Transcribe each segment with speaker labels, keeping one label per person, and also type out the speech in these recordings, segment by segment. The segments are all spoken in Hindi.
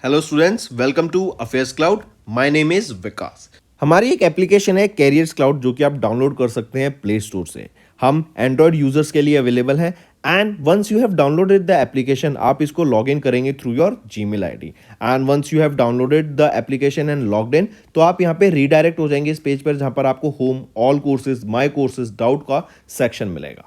Speaker 1: Hello students, welcome to affairs cloud. My name is Vikas. हमारी एक एप्लीकेशन है कैरियर्स क्लाउड जो कि आप डाउनलोड कर सकते हैं प्ले स्टोर से। हम एंड्रॉयड यूजर्स के लिए अवेलेबल है and once you have downloaded the application आप इसको लॉग इन करेंगे through your Gmail ID and once you have downloaded the application and logged in तो आप यहाँ पे रीडायरेक्ट हो जाएंगे इस पेज पर जहाँ पर आपको home, all courses, my courses, doubt का सेक्शन मिलेगा।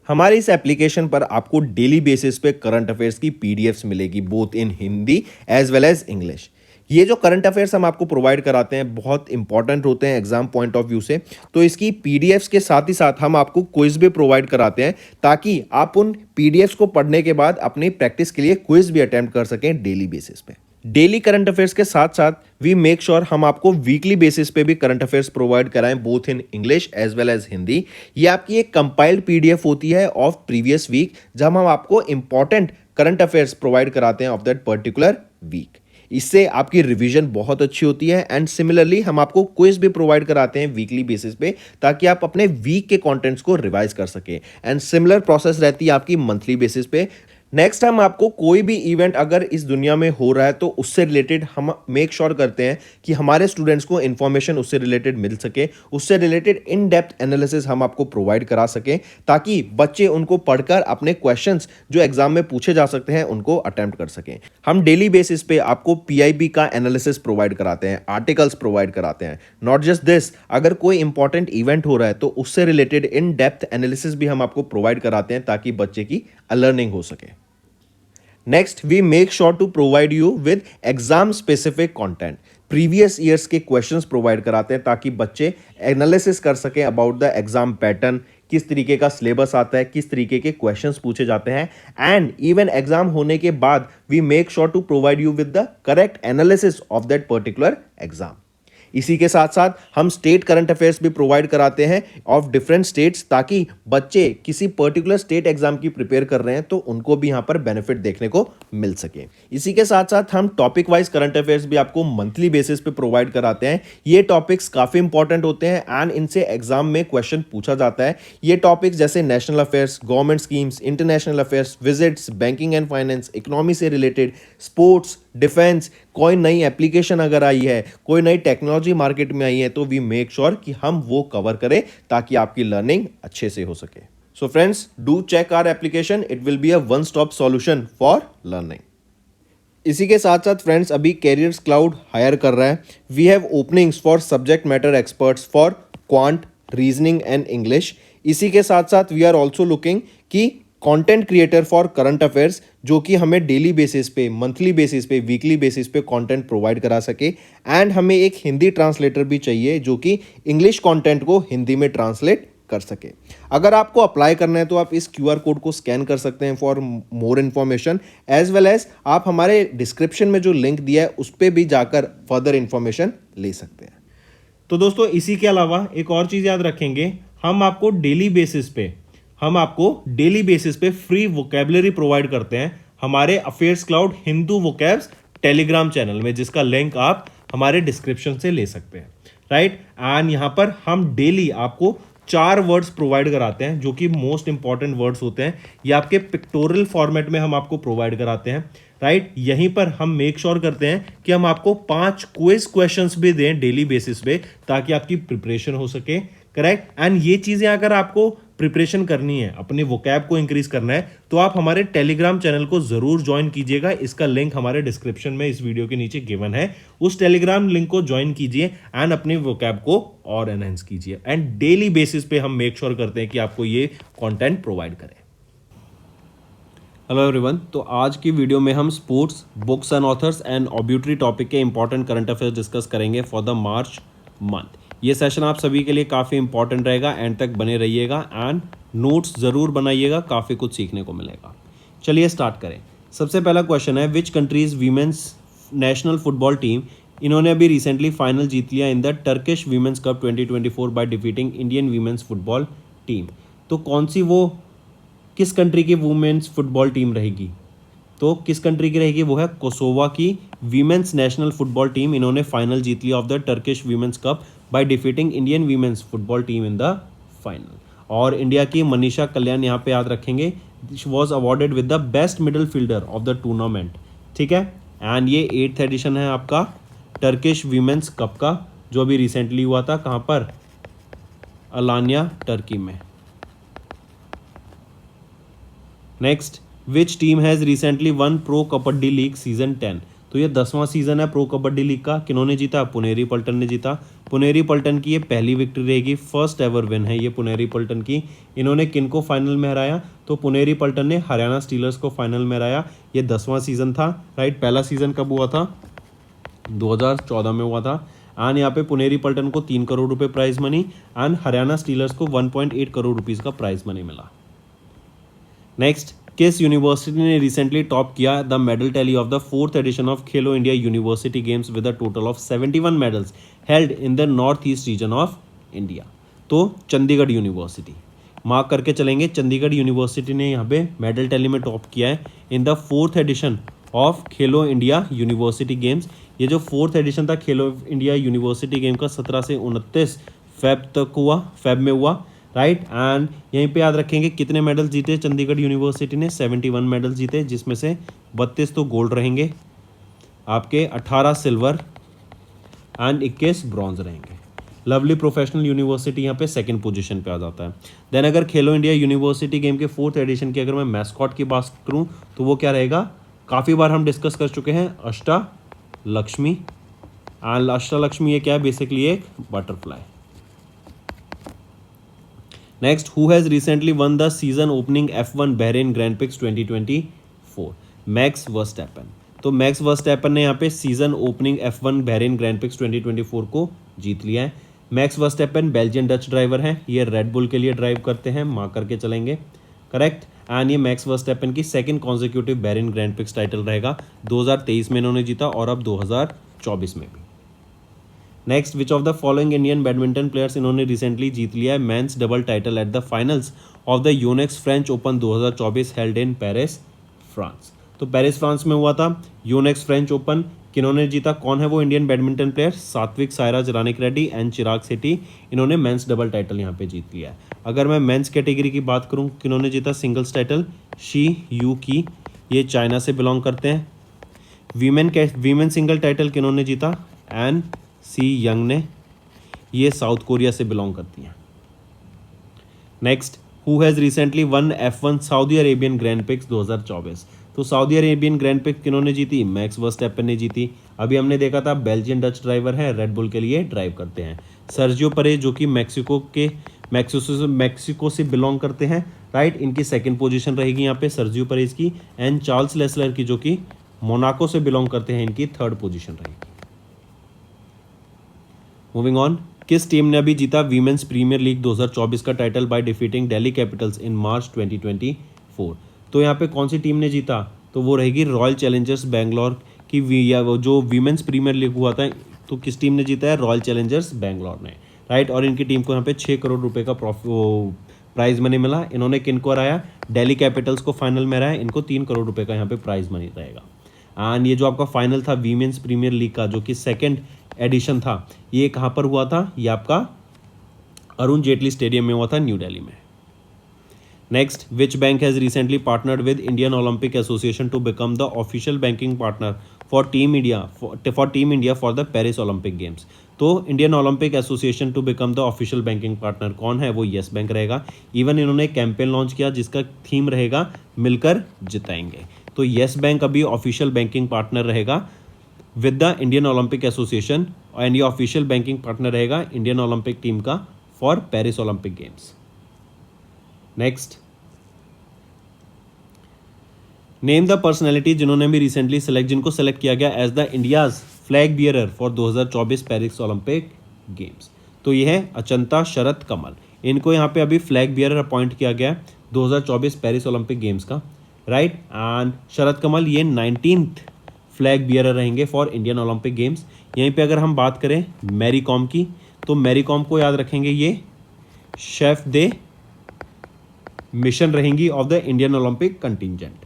Speaker 1: हमारे इस एप्लीकेशन पर आपको डेली बेसिस पे करंट अफेयर्स की पीडीएफ्स मिलेगी both in Hindi as well as English. ये जो करंट अफेयर्स हम आपको प्रोवाइड कराते हैं बहुत इंपॉर्टेंट होते हैं एग्जाम पॉइंट ऑफ व्यू से, तो इसकी पीडीएफ्स के साथ ही साथ हम आपको क्विज भी प्रोवाइड कराते हैं ताकि आप उन पीडीएफ्स को पढ़ने के बाद अपनी प्रैक्टिस के लिए क्विज भी अटेम्प्ट कर सकें डेली बेसिस पे। डेली करंट अफेयर्स के साथ साथ वी मेक श्योर हम आपको वीकली बेसिस पे भी करंट अफेयर्स प्रोवाइड कराएं both in English as well as Hindi. ये आपकी एक कंपाइल्ड पीडीएफ होती है ऑफ प्रीवियस वीक जहां हम आपको इंपॉर्टेंट करंट अफेयर्स प्रोवाइड कराते हैं ऑफ दैट पर्टिकुलर वीक। इससे आपकी रिवीजन बहुत अच्छी होती है एंड सिमिलरली हम आपको क्विज भी प्रोवाइड कराते हैं वीकली बेसिस पे ताकि आप अपने वीक के कंटेंट्स को रिवाइज कर सके एंड सिमिलर प्रोसेस रहती है आपकी मंथली बेसिस पे। नेक्स्ट हम आपको कोई भी इवेंट अगर इस दुनिया में हो रहा है तो उससे रिलेटेड हम मेक श्योर करते हैं कि हमारे स्टूडेंट्स को इन्फॉर्मेशन उससे रिलेटेड मिल सके, उससे रिलेटेड इन डेप्थ एनालिसिस हम आपको प्रोवाइड करा सकें ताकि बच्चे उनको पढ़कर अपने क्वेश्चंस जो एग्जाम में पूछे जा सकते हैं उनको अटेम्प्ट कर सकें। हम डेली बेसिस पे आपको पीआईबी का एनालिसिस प्रोवाइड कराते हैं, आर्टिकल्स प्रोवाइड कराते हैं। नॉट जस्ट दिस, अगर कोई इंपॉर्टेंट इवेंट हो रहा है तो उससे रिलेटेड इन डेप्थ एनालिसिस भी हम आपको प्रोवाइड कराते हैं ताकि बच्चे की लर्निंग हो सके। Next we make sure to provide you with exam specific content. Previous years के क्वेश्चंस प्रोवाइड कराते हैं ताकि बच्चे एनालिसिस कर सकें अबाउट द एग्जाम पैटर्न, किस तरीके का सिलेबस आता है, किस तरीके के क्वेश्चंस पूछे जाते हैं एंड इवन एग्जाम होने के बाद we make sure to provide you with the correct analysis of that particular exam. इसी के साथ साथ हम स्टेट करंट अफेयर्स भी प्रोवाइड कराते हैं ऑफ डिफरेंट स्टेट्स ताकि बच्चे किसी पर्टिकुलर स्टेट एग्जाम की प्रिपेयर कर रहे हैं तो उनको भी यहां पर बेनिफिट देखने को मिल सके। इसी के साथ साथ हम टॉपिक वाइज करंट अफेयर्स भी आपको मंथली बेसिस पे प्रोवाइड कराते हैं। ये टॉपिक्स काफी इंपॉर्टेंट होते हैं एंड इनसे एग्जाम में क्वेश्चन पूछा जाता है। ये टॉपिक्स जैसे national affairs, government schemes, international affairs, visits, banking and finance, economy से रिलेटेड, स्पोर्ट्स, डिफेंस, कोई नई एप्लीकेशन अगर आई है, कोई नई टेक्नोलॉजी मार्केट में आई है तो वी मेक श्योर कि हम वो कवर करें ताकि आपकी लर्निंग अच्छे से हो सके। So friends, do check our application, it will be a one stop solution for learning. इसी के साथ साथ फ्रेंड्स अभी कैरियर्स क्लाउड हायर कर रहा है। We have openings for subject matter experts for quant, reasoning and English. इसी के साथ साथ वी आर ऑल्सो लुकिंग कि content creator for current affairs जो कि हमें डेली बेसिस पे, मंथली बेसिस पे, वीकली बेसिस पे कंटेंट प्रोवाइड करा सके एंड हमें एक हिंदी ट्रांसलेटर भी चाहिए जो कि इंग्लिश कंटेंट को हिंदी में ट्रांसलेट कर सके। अगर आपको अप्लाई करना है तो आप इस क्यूआर कोड को स्कैन कर सकते हैं for more information as well as आप हमारे डिस्क्रिप्शन में जो लिंक दिया है उस पर भी जाकर फर्दर इन्फॉर्मेशन ले सकते हैं। तो दोस्तों इसी के अलावा एक और चीज़ याद रखेंगे, हम आपको डेली बेसिस पे फ्री वोकेबलरी प्रोवाइड करते हैं हमारे affairs cloud Hindu vocabs Telegram channel में, जिसका लिंक आप हमारे डिस्क्रिप्शन से ले सकते हैं, राइट। एंड यहां पर हम डेली आपको 4 वर्ड्स प्रोवाइड कराते हैं जो कि मोस्ट इंपॉर्टेंट वर्ड्स होते हैं। ये आपके पिक्टोरियल फॉर्मेट में हम आपको प्रोवाइड कराते हैं, राइट। यहीं पर हम मेक श्योर करते हैं कि हम आपको 5 क्विज क्वेश्चंस भी दें डेली बेसिस पे ताकि आपकी प्रिपरेशन हो सके, करेक्ट। एंड ये चीजें अगर आपको प्रिपरेशन करनी है, अपने वोकैब को इंक्रीज करना है तो आप हमारे टेलीग्राम चैनल को जरूर ज्वाइन कीजिएगा। इसका लिंक हमारे डिस्क्रिप्शन में इस वीडियो के नीचे गिवन है। उस टेलीग्राम लिंक को ज्वाइन कीजिए एंड अपने वोकैब को और एनहांस कीजिए एंड डेली बेसिस पे हम मेक श्योर करते हैं कि आपको ये कंटेंट प्रोवाइड करें। हेलो एवरीवन, तो आज की वीडियो में हम sports, books and authors and obituary topic के इंपॉर्टेंट करंट अफेयर्स डिस्कस करेंगे फॉर द मार्च मंथ। ये सेशन आप सभी के लिए काफ़ी इंपॉर्टेंट रहेगा, एंड तक बने रहिएगा एंड नोट्स ज़रूर बनाइएगा, काफ़ी कुछ सीखने को मिलेगा। चलिए स्टार्ट करें। सबसे पहला क्वेश्चन है, which countries women's national football team, इन्होंने अभी रिसेंटली फाइनल जीत लिया in the Turkish women's cup 2024 by defeating Indian women's football team. तो कौन सी वो किस कंट्री की वुमेन्स फुटबॉल टीम रहेगी? तो किस कंट्री की रहेगी? वो है कोसोवा की वीमेंस नेशनल फुटबॉल टीम। इन्होंने फाइनल जीत लिया of the Turkish women's cup by defeating Indian women's football team in the final. और इंडिया की मनीषा कल्याण यहाँ पे याद रखेंगे, she was awarded with the best middle fielder of the tournament, ठीक है। एंड ये 8th एडिशन है आपका टर्किश वीमेंस कप का, जो अभी रिसेंटली हुआ था, कहाँ पर, अलानिया टर्की में। Next, which team has recently one pro kabaddi league season 10। तो ये 10वां सीजन है प्रो कबड्डी लीग का। किन्होंने जीता? पुनेरी पल्टन ने जीता। पुनेरी पल्टन की ये पहली विक्ट्री रहेगी, फर्स्ट एवर विन है ये पुनेरी पल्टन की। इन्होंने किन को फाइनल में हराया? तो पुनेरी पल्टन ने हरियाणा स्टीलर्स को फाइनल में हराया। ये 10वां सीजन था, राइट। पहला सीजन कब हुआ था? 2014 में हुआ था। एंड यहाँ पे पुनेरी पल्टन को 3 करोड़ रुपए prize money and Haryana Steelers को 1.8 करोड़ रुपीज़ का प्राइज मनी मिला। नेक्स्ट, किस यूनिवर्सिटी ने रिसेंटली टॉप किया the medal tally of the 4th edition of Khelo India university games with a total of 71 medals held in the north east region of India? तो चंडीगढ़ यूनिवर्सिटी। मार्क करके चलेंगे, चंडीगढ़ यूनिवर्सिटी ने यहाँ पे मेडल टैली में टॉप किया है in the 4th edition of Khelo India university games. ये जो 4th एडिशन था खेलो इंडिया यूनिवर्सिटी गेम का 17 से 29 फेब में हुआ, राइट। एंड यहीं पे याद रखेंगे कितने मेडल जीते चंडीगढ़ यूनिवर्सिटी ने? 71 मेडल जीते, जिसमें से 32 तो गोल्ड रहेंगे आपके, 18 सिल्वर एंड 21 ब्रॉन्ज रहेंगे। लवली प्रोफेशनल यूनिवर्सिटी यहाँ पे सेकंड पोजीशन पे आ जाता है। देन अगर खेलो इंडिया यूनिवर्सिटी गेम के 4th एडिशन की अगर मैं मैस्कॉट की बात करूँ तो वो क्या रहेगा? काफ़ी बार हम डिस्कस कर चुके हैं, अष्टलक्ष्मी। एंड अष्टलक्ष्मी ये क्या है? बेसिकली एक butterfly. Next, who has recently won the season opening F1 Bahrain grand prix 2024? Max Verstappen. तो मैक्स वर्स्टैपन ने यहाँ पे season opening F1 Bahrain grand prix 2024 को जीत लिया है। Max Verstappen Belgian Dutch driver हैं, ये रेड बुल के लिए ड्राइव करते हैं, मार्क करके चलेंगे, करेक्ट। एंड ये मैक्स वर्स्टैपन की second consecutive Bahrain grand prix title रहेगा। 2023 में इन्होंने जीता और अब 2024 में भी। Next, which of the following Indian badminton players इन्होंने रिसेंटली जीत लिया है men's double title at the finals of the Unix French open 2024 held in Paris, France? तो पेरिस फ्रांस में हुआ था यूनेक्स फ्रेंच ओपन। किन्होंने जीता? कौन है वो Indian badminton player? Satwik Sairaj रानिक Reddy and Chirag Shetty. इन्होंने मेंस डबल टाइटल यहाँ पे जीत लिया है। अगर मैं मेंस कैटेगरी की बात करूँ, किन्होंने जीता सिंगल्स टाइटल? शी यू की, ये चाइना से बिलोंग करते हैं। वीमेन सिंगल टाइटल किन्होंने जीता? एन सी यंग ने, ये साउथ कोरिया से बिलोंग करती हैं। Next, who has recently one F1 Saudi Arabian grand prix 2024? तो सऊदी अरेबियन ग्रैंड प्रिक्स किन्होंने जीती? मैक्स वर्स्टैपन ने जीती। अभी हमने देखा था बेल्जियन डच ड्राइवर है, रेड बुल के लिए ड्राइव करते हैं। सर्जियो परेज जो कि मैक्सिको से बिलोंग करते हैं, राइट। इनकी सेकंड पोजीशन रहेगी यहाँ पे सर्जियो परेज की। एंड चार्ल्स लेसलर की जो कि मोनाको से बिलोंग करते हैं, इनकी थर्ड पोजीशन रहेगी। मूविंग ऑन, किस टीम ने अभी जीता वीमेंस प्रीमियर लीग 2024 का title by defeating Delhi Capitals in March 2024? तो यहाँ पे कौन सी टीम ने जीता? तो वो रहेगी रॉयल चैलेंजर्स बैंगलोर की। जो वीमेंस प्रीमियर लीग हुआ था, तो किस टीम ने जीता है? रॉयल चैलेंजर्स बैंगलोर ने, राइट। और इनकी टीम को यहाँ पे 6 करोड़ रुपए का प्राइज मनी मिला। इन्होंने किन को हराया? दिल्ली कैपिटल्स को फाइनल में हराया। इनको 3 करोड़ रुपए का यहाँ पे प्राइज मनी रहेगा। एंड ये जो आपका फाइनल था वीमेंस प्रीमियर लीग का, जो कि सेकेंड एडिशन था, ये कहाँ पर हुआ था? ये आपका अरुण जेटली स्टेडियम में हुआ था, न्यू दिल्ली में। Next, which bank has recently partnered with Indian Olympic Association to become the official banking partner for team India for the Paris Olympic games? तो Indian Olympic Association to become the official banking partner कौन है? वो येस बैंक रहेगा। इवन इन्होंने कैंपेन लॉन्च किया जिसका थीम रहेगा मिलकर जिताएंगे। तो येस बैंक अभी ऑफिशियल बैंकिंग पार्टनर रहेगा with the Indian Olympic Association, and ये ऑफिशियल बैंकिंग पार्टनर रहेगा इंडियन ओलंपिक टीम का for Paris Olympic games. Next, name the personality जिन्होंने भी रिसेंटली जिनको सेलेक्ट किया गया as the India's flag bearer for 2024 Paris Olympic games. तो ये है अचंता शरत कमल। इनको यहाँ पे अभी फ्लैग बियरर अपॉइंट किया गया 2024 पेरिस ओलंपिक गेम्स का, राइट। एंड शरत कमल ये 19th फ्लैग बियरर रहेंगे फॉर इंडियन ओलंपिक गेम्स। यहीं पे अगर हम बात करें मैरी कॉम की, तो मैरी कॉम को याद रखेंगे, ये शेफ दे मिशन रहेंगी of the Indian Olympic contingent.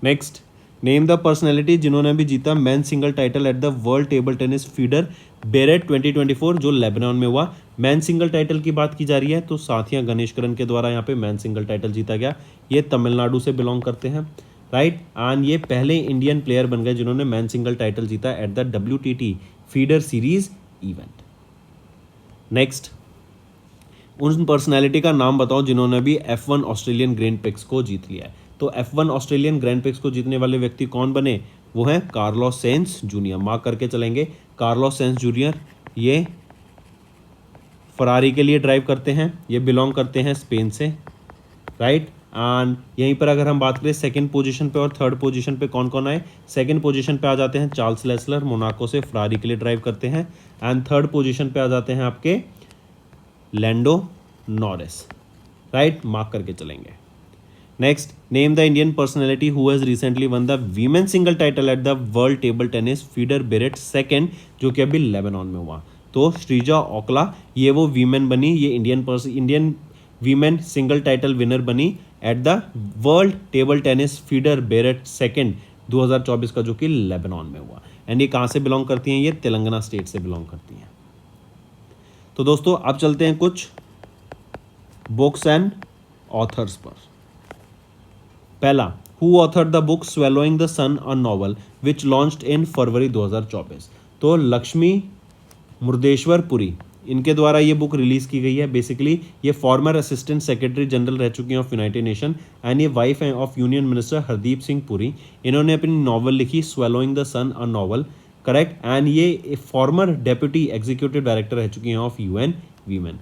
Speaker 1: Next, name the personality जिन्होंने भी जीता men single title at the world table tennis feeder बेरेट 2024 जो लेबनान में हुआ। मैन सिंगल टाइटल की बात की जा रही है, तो साथिया गणेशकरन के द्वारा यहाँ पे मैन सिंगल टाइटल जीता गया। ये तमिलनाडु से बिलोंग करते हैं, राइट। एंड ये पहले इंडियन प्लेयर बन गए जिन्होंने मैन सिंगल टाइटल जीता at the WTT feeder series event. Next, उन पर्सनैलिटी का नाम बताओ जिन्होंने भी F1 ऑस्ट्रेलियन ग्रैंड प्रिक्स को जीत लिया है। तो F1 ऑस्ट्रेलियन ग्रैंड प्रिक्स को जीतने वाले व्यक्ति कौन बने, वो हैं कार्लोस सेंस जूनियर। मार्क करके चलेंगे, कार्लोस सेंस जूनियर ये फरारी के लिए ड्राइव करते हैं, ये बिलोंग करते हैं स्पेन से, राइट। एंड यहीं पर अगर हम बात करें सेकंड पोजीशन पे और थर्ड पोजीशन पे कौन कौन आए, सेकंड पोजीशन पे आ जाते हैं चार्ल्स लेसलर, मोनाको से फरारी के लिए ड्राइव करते हैं। एंड थर्ड पोजीशन पे आ जाते हैं आपके लैंडो नॉरिस, राइट। मार्क करके चलेंगे। Next, name the Indian personality who has recently won the women single title at the world table tennis feeder Beirut second, जो कि अभी लेबनान में हुआ। तो श्रीजा ओकला ये वो वीमेन बनी, ये Indian women single title winner बनी at the world table tennis feeder Beirut second 2024 का, जो कि लेबनान में हुआ। एंड ये कहाँ से बिलोंग करती हैं, ये तेलंगाना स्टेट से बिलोंग करती हैं। तो दोस्तों अब चलते हैं कुछ बुक्स एंड ऑथर्स पर। पहला, who author the book swallowing the sun a novel which launched in February 2024। तो लक्ष्मी मुर्देश्वर पुरी इनके द्वारा ये बुक रिलीज की गई है। बेसिकली ये फॉर्मर असिस्टेंट सेक्रेटरी जनरल रह चुकी हैं ऑफ यूनाइटेड नेशन एंड ये वाइफ हैं of union minister Hardeep Singh Puri. इन्होंने अपनी नॉवल लिखी swallowing the sun a novel, correct. And ये फॉर्मर डेप्यूटी एग्जीक्यूटिव डायरेक्टर रह चुकी हैं of UN women.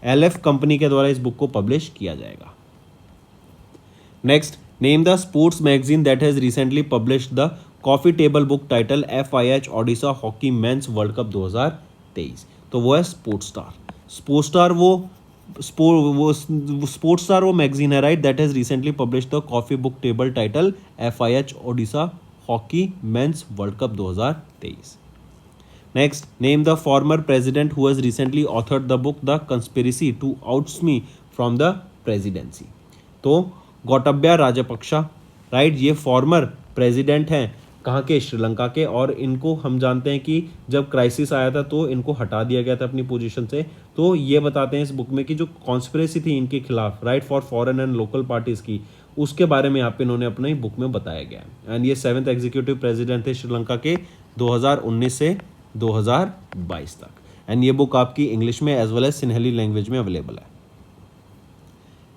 Speaker 1: LF company के द्वारा इस बुक को पब्लिश किया जाएगा। Next, name the sports magazine that has recently published the coffee table book title FIH Odisha hockey men's world cup 2023। तो वो है स्पोर्ट्स स्टार वो मैगजीन है, right, that has recently published the coffee book table title FIH Odisha hockey men's world cup 2023। Next, name the former president who has recently authored the book the conspiracy to आउट्स मी फ्रॉम द प्रेसिडेंसी। तो गोटाबया राजपक्षा, राइट, ये फॉर्मर प्रेसिडेंट हैं कहाँ के, श्रीलंका के। और इनको हम जानते हैं कि जब क्राइसिस आया था तो इनको हटा दिया गया था अपनी पोजीशन से। तो ये बताते हैं इस बुक में कि जो कॉन्स्पिरेसी थी इनके खिलाफ, right, for foreign and local parties की, उसके बारे में यहाँ पे इन्होंने अपनी बुक में बताया गया है। एंड ये 7th एग्जीक्यूटिव प्रेसिडेंट थे श्रीलंका के 2019 से 2022 तक। एंड ये बुक आपकी इंग्लिश में एज वेल एज सिन्हली लैंग्वेज में अवेलेबल है।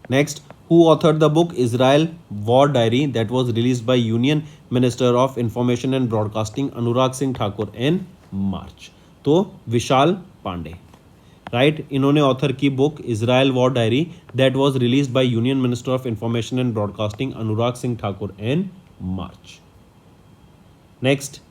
Speaker 1: Next, who authored the book Israel War Diary that was released by Union Minister of Information and Broadcasting Anurag Singh Thakur in March। तो विशाल पांडे, राइट, इन्होंने ऑथर की book Israel war diary that was released by union minister of information and broadcasting Anurag Singh Thakur in March. Next,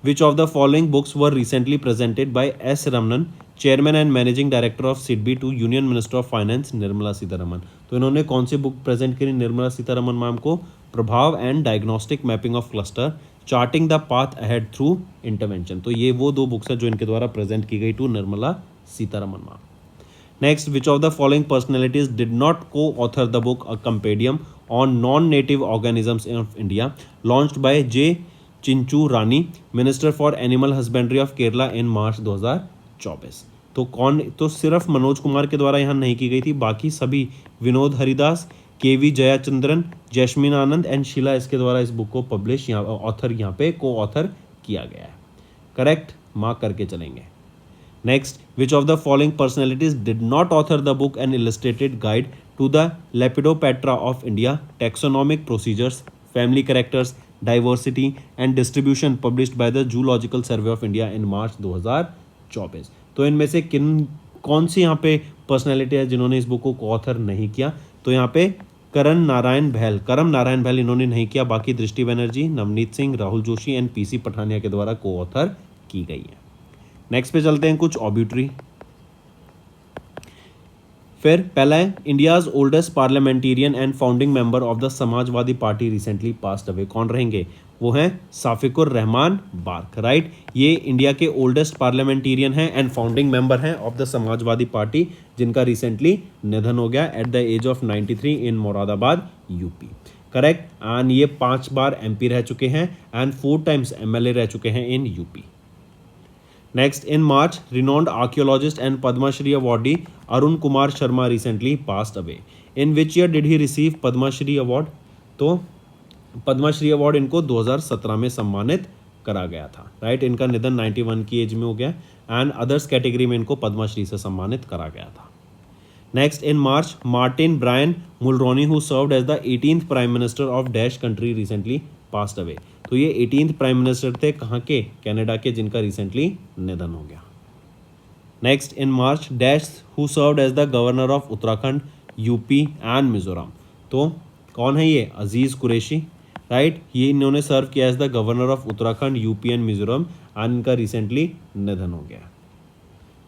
Speaker 1: which of the following books were recently presented by S. Ramanan, chairman and managing director of SIDBI to union minister of finance Nirmala Sitharaman. तो इन्होंने कौन सी बुक प्रेजेंट करी निर्मला सीतारमन मैम को, प्रभाव and diagnostic mapping of cluster, charting the path ahead through intervention. तो ये वो दो बुक्स हैं जो इनके द्वारा प्रेजेंट की गई to Nirmala Sitharaman ma'am. Next, which of the following personalities did not co author the book a compendium on non native organisms of India launched by J. Chinchu Rani, minister for animal husbandry of Kerala in March 2024। तो कौन, तो सिर्फ मनोज कुमार के द्वारा यहाँ नहीं की गई थी, बाकी सभी Vinod Haridas, KV Jayachandran, Jasmine Anand and Sheela इसके द्वारा इस बुक को पब्लिश यहाँ ऑथर यहाँ पे को ऑथर किया गया है, करेक्ट, मार्क करके चलेंगे। Next, which of the following personalities did not author the book an illustrated guide to the Lepidoptera of India, taxonomic procedures, family characters, diversity and distribution published by the zoological survey of India in March 2024। तो इनमें से कौन सी यहाँ पे पर्सनैलिटी है जिन्होंने इस बुक को ऑथर नहीं किया, तो यहाँ पे करम नारायण बहल इन्होंने नहीं किया, बाकी दृष्टि बनर्जी, नवनीत सिंह, राहुल जोशी एंड PC पठानिया के द्वारा को ऑथर की गई है। नेक्स्ट पे चलते हैं कुछ ऑब्यूटरी। फिर पहला है, India's oldest parliamentarian and founding member of the Samajwadi party recently passed away. कौन रहेंगे, वो हैं साफिकुर रहमान बार्क, राइट। ये इंडिया के ओल्डेस्ट पार्लियामेंटेरियन हैं एंड फाउंडिंग मेंबर हैं ऑफ द समाजवादी पार्टी, जिनका रिसेंटली निधन हो गया at the age of 93 in Moradabad UP, correct. And ये 5 बार MP रह चुके हैं एंड 4 टाइम्स MLA रह चुके हैं इन UP। Next, in March, renowned archaeologist and Padma Shri awardee Arun Kumar Sharma recently passed away. In which year did he receive Padma Shri award? तो पद्मश्री अवार्ड इनको 2017 में सम्मानित करा गया था, राइट। इनका निधन 91 की एज में हो गया एंड अदर्स कैटेगरी में इनको पद्मश्री से सम्मानित करा गया था। Next, in March Martin Brian Mulroney who served as the 18th prime minister of dash country recently passed away. तो ये 18th प्राइम मिनिस्टर थे कहाँ के, कनाडा के, जिनका रिसेंटली निधन हो गया। Next, in March dash who served as the governor of Uttarakhand, UP and Mizoram. तो कौन है ये, अजीज कुरैशी, राइट। ये इन्होंने सर्व किया as the governor of Uttarakhand, UP and Mizoram and इनका रिसेंटली निधन हो गया।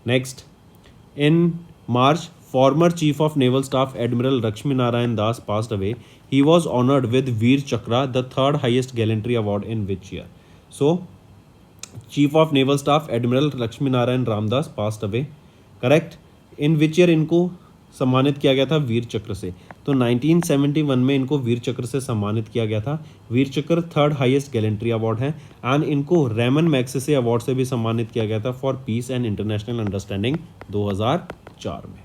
Speaker 1: Next, in March former chief of naval staff admiral Lakshmi Narayan Das passed away. He was honored with Veer Chakra, the third highest gallantry award, in which year? So chief of naval staff admiral Lakshmi Narayan Ramdas passed away, correct। in which year इनको सम्मानित किया गया था, वीर चक्र से। तो 1971 में इनको वीर चक्र से सम्मानित किया गया था। Vir Chakra third highest gallantry award है एंड इनको रेमन मैग्सेसे अवार्ड से भी सम्मानित किया गया था for peace and international understanding 2004 में।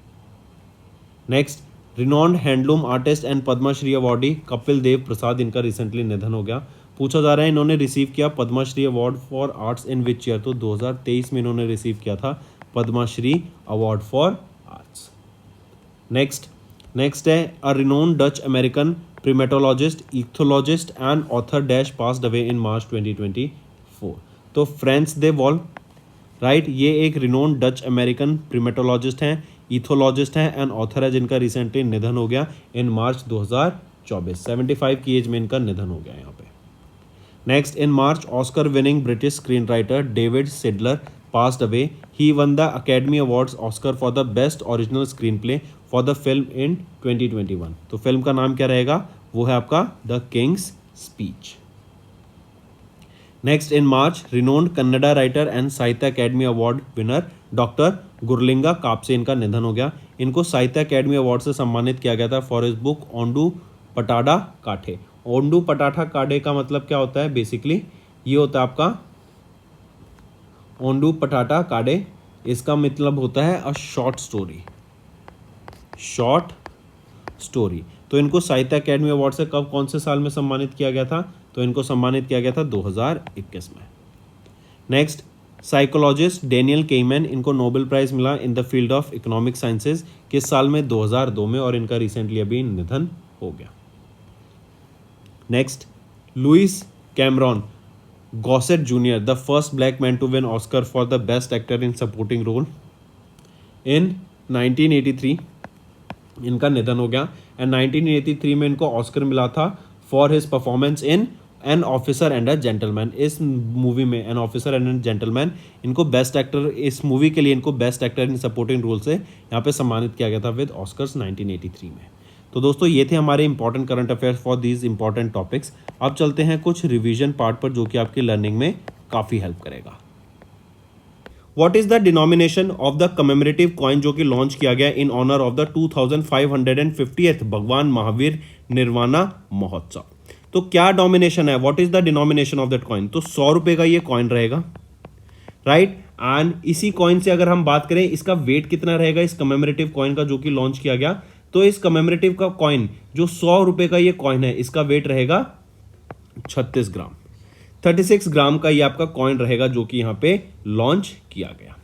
Speaker 1: Next, renowned handloom artist and Padma Shri awardee Kapil Dev Prasad, इनका रिसेंटली निधन हो गया। पूछा जा रहा है इन्होंने रिसीव किया Padma Shri award for arts in which year. तो 2023 में इन्होंने रिसीव किया था Padma Shri award for arts. Next है a renowned Dutch American primatologist, ethologist and author dash passed away in March 2024। तो फ्रेंस दे वॉल, राइट। ये एक रिनोन्ड डच अमेरिकन प्रिमेटोलॉजिस्ट हैं, इथोलॉजिस्ट हैं एंड ऑथर है, जिनका रिसेंटली निधन हो गया इन मार्च 2024। 75 की एज में इनका निधन हो गया यहाँ पे। Next, in March Oscar winning British screen writer David Seidler passed away. He won the Academy Awards Oscar for the Best Original Screenplay for the film in 2021। तो फिल्म का नाम क्या रहेगा, वो है आपका the king's speech. Next, in March renowned Kannada writer and Sahitya Akademi award winner doctor Gurulinga Kapse, इनका निधन हो गया। इनको साहित्य अकेडमी अवार्ड से सम्मानित किया गया था फॉर हिज बुक ओंडू पटाडा काठे। ओंडू पटाठा काठे का मतलब क्या होता है, बेसिकली ये होता है आपका ओंडू पटाटा काडे, इसका मतलब होता है अ शॉर्ट स्टोरी। तो इनको साहित्य अकेडमी अवार्ड से कब, कौन से साल में सम्मानित किया गया था, तो इनको सम्मानित किया गया था 2021 में। नेक्स्ट, साइकोलॉजिस्ट डेनियल केमैन, इनको नोबेल प्राइज मिला in the field of economic sciences, किस साल में, 2002 में, और इनका रिसेंटली अभी निधन हो गया। Next, Louis Cameron Gossett junior, the first black man to win Oscar for the best actor in supporting role in 1983, इनका निधन हो गया। एंड 1983 में इनको ऑस्कर मिला था for his performance in an officer and a gentleman. इस मूवी में an officer and a gentleman, इनको बेस्ट एक्टर, इस मूवी के लिए इनको best actor in supporting role से यहाँ पे सम्मानित किया गया था विद ऑस्कर्स 1983 में। तो दोस्तों ये थे हमारे important current affairs for these important topics. अब चलते हैं कुछ रिवीजन पार्ट पर, जो कि आपकी लर्निंग में काफ़ी हेल्प करेगा। What is the denomination of the commemorative coin जो कि लॉन्च किया गया in honour of the 2550th भगवान महावीर निर्वाणा महोत्सव। तो क्या डोमिनेशन है, what is the denomination of that coin. तो 100 रुपए का ये कॉइन रहेगा, राइट। एंड इसी कॉइन से अगर हम बात करें, इसका वेट कितना रहेगा इस कमेमोरेटिव कॉइन का जो कि लॉन्च किया गया, तो इस कमेमोरेटिव का कॉइन जो 100 रुपए का ये कॉइन है, इसका वेट रहेगा 36 ग्राम। 36 ग्राम का ये आपका कॉइन रहेगा जो कि यहाँ पे लॉन्च किया गया।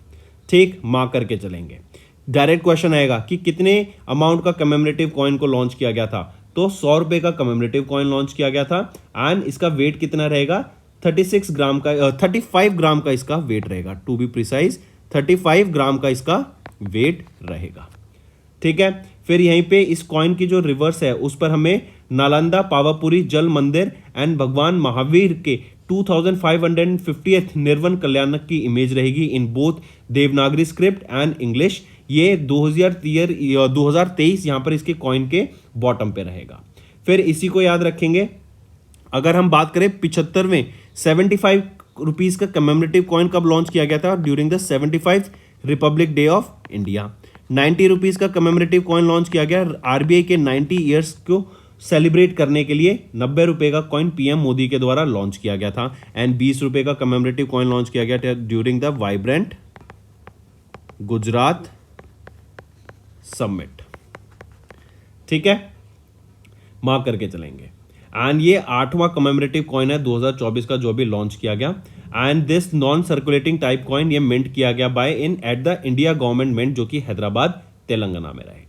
Speaker 1: ठीक, मार्क करके चलेंगे। डायरेक्ट क्वेश्चन आएगा कि कितने अमाउंट का कमेमोरेटिव कॉइन को लॉन्च किया गया था, तो 100 रुपए का कमेमोरेटिव कॉइन लॉन्च किया गया था एंड इसका वेट कितना रहेगा, 36 ग्राम का 35 ग्राम का इसका वेट रहेगा, टू बी प्रिसाइज 35 ग्राम का इसका वेट रहेगा। ठीक है, फिर यहीं पे इस कॉइन की जो रिवर्स है उस पर हमें नालंदा पावापुरी जल मंदिर एंड भगवान महावीर के 2550th निर्वन कल्याणक की इमेज रहेगी in both Devanagari script and English. ये 2023 यहां पर इसके कॉइन के बॉटम पे रहेगा। फिर इसी को याद रखेंगे, अगर हम बात करें 75वें 75 रुपीज का कमेमोरेटिव कॉइन कब लॉन्च किया गया था, during the 75th Republic day of India. 90 rupees का कमेमोरेटिव कॉइन लॉन्च किया गया आरबीआई के 90 ईयर्स को सेलिब्रेट करने के लिए। 90 रुपए का कॉइन पीएम मोदी के द्वारा लॉन्च किया गया था एंड 20 रुपए का कमेमोरेटिव कॉइन लॉन्च किया गया था during the vibrant Gujarat summit. ठीक है, मार्क करके चलेंगे। एंड ये 8वां कमेमोरेटिव कॉइन है 2024 का जो अभी लॉन्च किया गया। And this non circulating type coin ये मिंट किया गया by in at the India government mint, जो कि हैदराबाद तेलंगाना में रहेगी।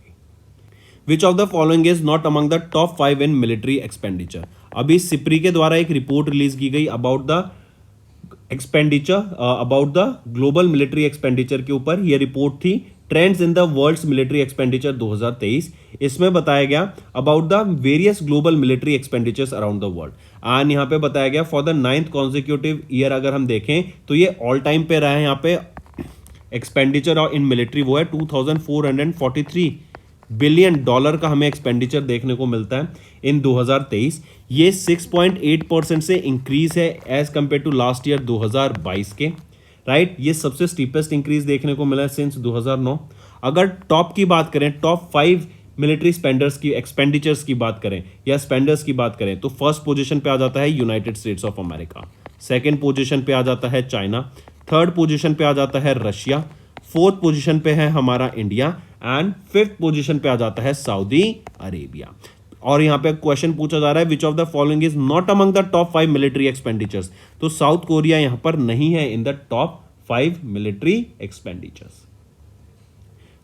Speaker 1: Which of the following is not among the top 5 in military expenditure. अभी सिप्री के द्वारा एक रिपोर्ट रिलीज की गई about the expenditure, about the global military expenditure के ऊपर। यह रिपोर्ट थी trends in the world's military expenditure 2023। इसमें बताया गया about the various global military expenditures around the world. And यहाँ पे बताया गया for the 9th consecutive year अगर हम देखें तो ये ऑल टाइम पे रहा है। यहाँ पे एक्सपेंडिचर इन मिलिट्री वो है 2443 बिलियन डॉलर का हमें एक्सपेंडिचर देखने को मिलता है इन 2023। ये 6.8% से इंक्रीज है as compare to last year 2022 के, राइट। ये सबसे स्टीपेस्ट इंक्रीज देखने को मिला है सिंस 2009। अगर टॉप की बात करें, टॉप 5 मिलिट्री स्पेंडर्स की एक्सपेंडिचर्स की बात करें या स्पेंडर्स की बात करें तो फर्स्ट पोजीशन पे आ जाता है United states of America, second position पे आ जाता है चाइना, थर्ड पोजीशन पे आ जाता है रशिया, फोर्थ पोजीशन पे है हमारा इंडिया एंड फिफ्थ पोजीशन पे आ जाता है सऊदी अरेबिया। और यहां पे क्वेश्चन पूछा जा रहा है which of the following is not among the top 5 military expenditures. तो साउथ कोरिया यहां पर नहीं है in the top 5 military expenditures,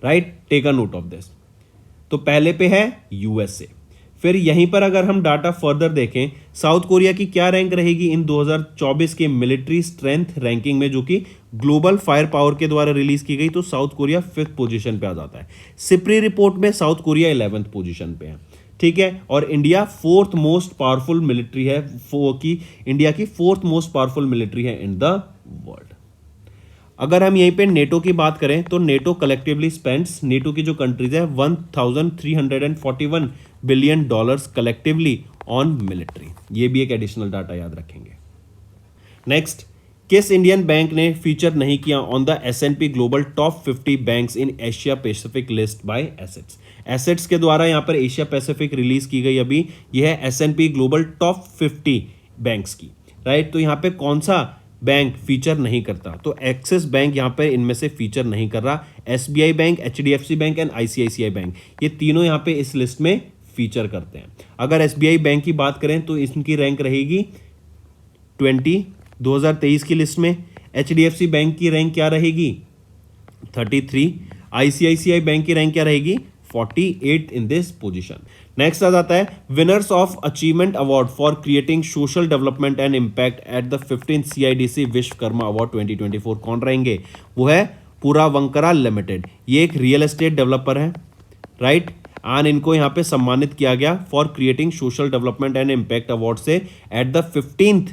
Speaker 1: right. Take a note of this. तो पहले पे है यूएसए। फिर यहीं पर अगर हम डाटा फर्दर देखें, साउथ कोरिया की क्या रैंक रहेगी इन 2024 के मिलिट्री स्ट्रेंथ रैंकिंग में, जो कि ग्लोबल फायर पावर के द्वारा रिलीज की गई। तो साउथ कोरिया 5th पोजीशन पे आ जाता है। सिप्री रिपोर्ट में साउथ कोरिया 11th पोजीशन पे है, ठीक है। और India 4th most powerful military है, इंडिया की 4th मोस्ट पावरफुल मिलिट्री है इन द वर्ल्ड। अगर हम यहीं पे नेटो की बात करें तो नेटो कलेक्टिवली स्पेंड्स, नेटो की जो कंट्रीज है 1341 billion dollars collectively on military. ये भी एक एडिशनल डाटा याद रखेंगे। नेक्स्ट, किस इंडियन बैंक ने फीचर नहीं किया on the S&P global top 50 banks in Asia Pacific list by assets. Assets के द्वारा यहां पर एशिया पैसिफिक रिलीज की गई अभी, यह है S&P ग्लोबल टॉप 50 बैंक्स की, राइट। तो यहां पे कौन सा बैंक फीचर नहीं करता? तो एक्सिस बैंक यहां पे इनमें से फीचर नहीं कर रहा। SBI bank, HDFC bank and ICICI bank, ये तीनों यहां पे इस लिस्ट में फीचर करते हैं। अगर SBI बैंक की बात करें तो इनकी रैंक रहेगी 2023 की लिस्ट में। HDFC बैंक की रैंक क्या रहेगी? 33। ICICI बैंक की रैंक क्या रहेगी? 48 इन दिस पोजीशन। नेक्स्ट आ जाता है winners of achievement award for creating social development and impact at the 15th CIDC Vishwakarma award 2024 कौन रहेंगे? वो है पुरावंकरा लिमिटेड। ये एक रियल एस्टेट डेवलपर है, राइट। एंड इनको यहाँ पे सम्मानित किया गया for creating social development and impact award से at the 15th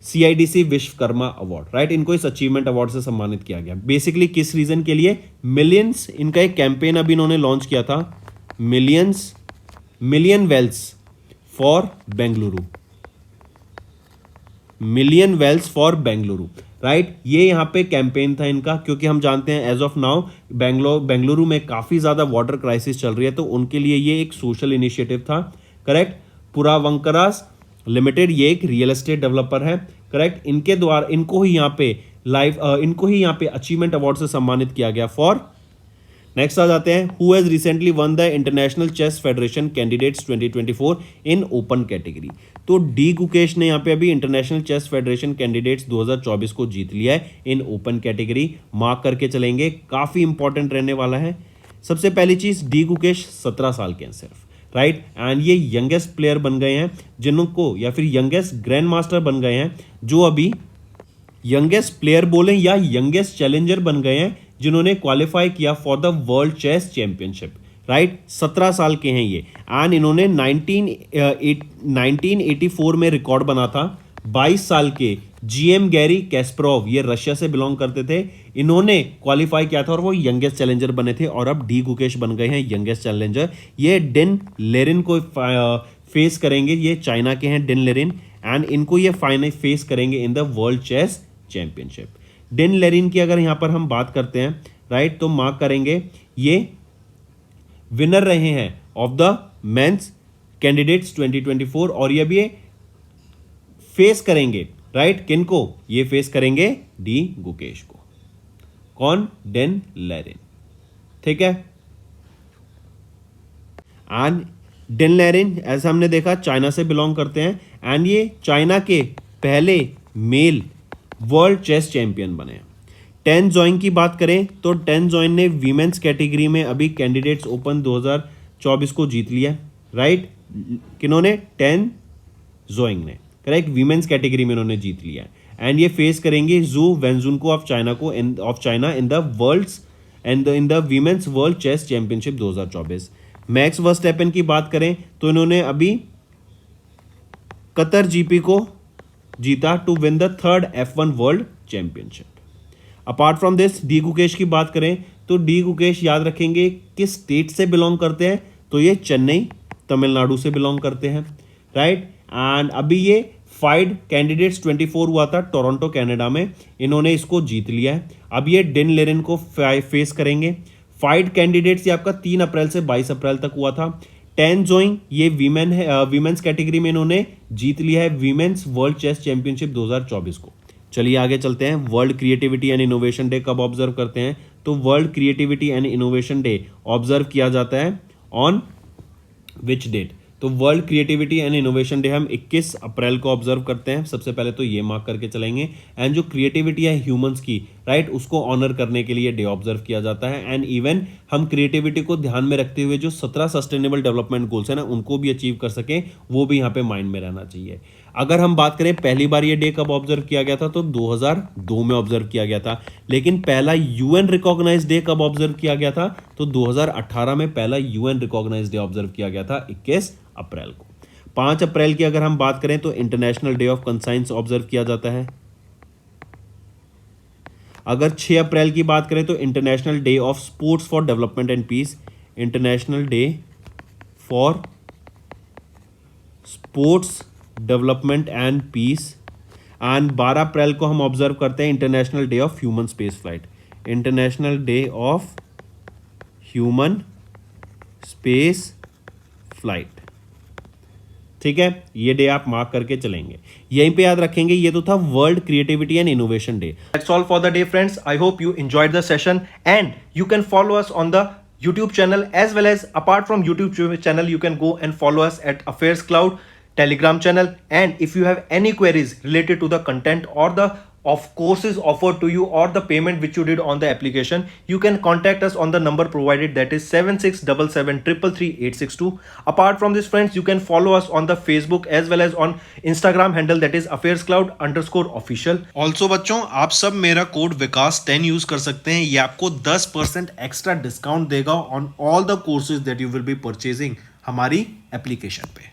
Speaker 1: CIDC Vishwakarma award, right. इनको इस अचीवमेंट अवार्ड से सम्मानित किया गया। बेसिकली किस रीजन के लिए? मिलियंस, इनका एक कैंपेन अभी इन्होंने लॉन्च किया था, million wells for Bengaluru, million wells for Bengaluru, right. ये यहाँ पे कैंपेन था इनका, क्योंकि हम जानते हैं एज ऑफ नाउ बेंगलुरु में काफी ज्यादा वाटर क्राइसिस चल रही है, तो उनके लिए ये एक सोशल इनिशिएटिव था, करेक्ट। पुरावंकरास लिमिटेड ये एक रियल एस्टेट डेवलपर है, करेक्ट। इनके द्वारा इनको ही यहाँ पे अचीवमेंट अवार्ड से सम्मानित किया गया फॉर। नेक्स्ट आ जाते हैं who has recently won the international chess federation candidates 2024 in open category. तो डी गुकेश ने यहाँ पे अभी इंटरनेशनल चेस फेडरेशन कैंडिडेट्स 2024 को जीत लिया है इन ओपन कैटेगरी। मार्क करके चलेंगे, काफी इंपॉर्टेंट रहने वाला है। सबसे पहली चीज, डी गुकेश 17 साल के हैं सिर्फ, राइट। एंड ये यंगेस्ट प्लेयर बन गए हैं जिनको, या फिर यंगेस्ट ग्रैंड मास्टर बन गए हैं जो अभी यंगेस्ट प्लेयर बोलें या यंगेस्ट चैलेंजर बन गए हैं जिन्होंने क्वालिफाई किया for the world chess championship, right. 17 साल के हैं ये। एंड इन्होंने 1984 में रिकॉर्ड बना था। 22 साल के GM गैरी कैस्परोव, ये रशिया से बिलोंग करते थे, इन्होंने क्वालिफाई किया था और वो यंगेस्ट चैलेंजर बने थे। और अब डी गुकेश बन गए हैं यंगेस्ट चैलेंजर। ये डिन लेरिन को फेस करेंगे, ये चाइना के हैं डिन लेरिन, एंड इनको ये फाइनल फेस करेंगे in the world chess championship. Ding Liren की अगर यहां पर हम बात करते हैं, राइट, तो मार्क करेंगे ये विनर रहे हैं ऑफ द मेंस कैंडिडेट्स 2024, और ये भी फेस करेंगे, राइट, किनको? ये फेस करेंगे डी गुकेश को। कौन? डिन लेरिन, ठीक है। एंड डेन लेरिन ऐसा हमने देखा चाइना से बिलोंग करते हैं एंड ये चाइना के पहले मेल वर्ल्ड चेस चैंपियन बने। टेन जोइंग की बात करें तो टेन जोइंग ने वीमेंस कैटेगरी में अभी कैंडिडेट्स ओपन 2024 को जीत लिया, राइट। किन्होंने? टेन जोइंग ने, करेक्ट। वीमेंस कैटेगरी में इन्होंने जीत लिया एंड ये फेस करेंगे जू वेंजुन को of China in the worlds and in the women's world chess championship 2024। Max Verstappen की बात करें तो इन्होंने अभी कतर जीपी को जीता to win the third F1 world championship. Apart from this D Gukesh की बात करें तो डी गुकेश याद रखेंगे किस स्टेट से बिलोंग करते हैं, तो ये चेन्नई तमिलनाडु से बिलोंग करते हैं, राइट। एंड अभी ये फाइड कैंडिडेट्स 24 हुआ था टोरंटो कनाडा में, इन्होंने इसको जीत लिया है। अब ये डेन लेरिन को फेस करेंगे। फाइड कैंडिडेट्स ये आपका 3 अप्रैल से 22 अप्रैल तक हुआ था। टेन जोइंग ये वीमेंस कैटेगरी में इन्होंने जीत लिया है वीमेंस वर्ल्ड चेस चैंपियनशिप 2024 को। चलिए आगे चलते हैं। World creativity and innovation day कब ऑब्जर्व करते हैं? तो world creativity and innovation day observe किया जाता है ऑन विच डेट? तो world creativity and innovation day हम 21 अप्रैल को ऑब्जर्व करते हैं। सबसे पहले तो ये मार्क करके चलेंगे। एंड जो क्रिएटिविटी है ह्यूमंस की, राइट, उसको ऑनर करने के लिए डे ऑब्जर्व किया जाता है। एंड इवन हम क्रिएटिविटी को ध्यान में रखते हुए जो 17 सस्टेनेबल डेवलपमेंट गोल्स है ना, उनको भी अचीव कर सकें, वो भी यहाँ पे माइंड में रहना चाहिए। अगर हम बात करें पहली बार ये डे कब ऑब्जर्व किया गया था, तो 2002 में ऑब्जर्व किया गया था। लेकिन पहला यूएन रिकॉग्नाइज डे कब ऑब्जर्व किया गया था? तो 2018 में पहला यूएन रिकॉग्नाइज डे ऑब्जर्व किया गया था 21 अप्रैल को। 5 अप्रैल की अगर हम बात करें तो international day of conscience observe किया जाता है। अगर 6 अप्रैल की बात करें तो international day of sports for development and peace, international day for sports development and peace. And 12 April को हम ऑब्जर्व करते हैं international day of human space flight, international day of human space flight. ठीक है, ये डे आप मार्क करके चलेंगे, यहीं पे याद रखेंगे। ये तो था world creativity and innovation day. That's all for the day friends. I hope you enjoyed the session and you can follow us on the YouTube channel as well as apart from YouTube channel you can go and follow us at Affairs Cloud Telegram channel. And if you have any queries related to the content or the of courses offered to you or the payment which you did on the application, you can contact us on the number provided, that is 7677333862. Apart from this friends, you can follow us on the Facebook as well as on Instagram handle, that is affairscloud_official. Also बच्चों, आप सब मेरा कोड विकास 10 यूज कर सकते हैं। ये आपको 10% एक्स्ट्रा डिस्काउंट देगा on all the courses that you will be purchasing हमारी एप्लीकेशन पे।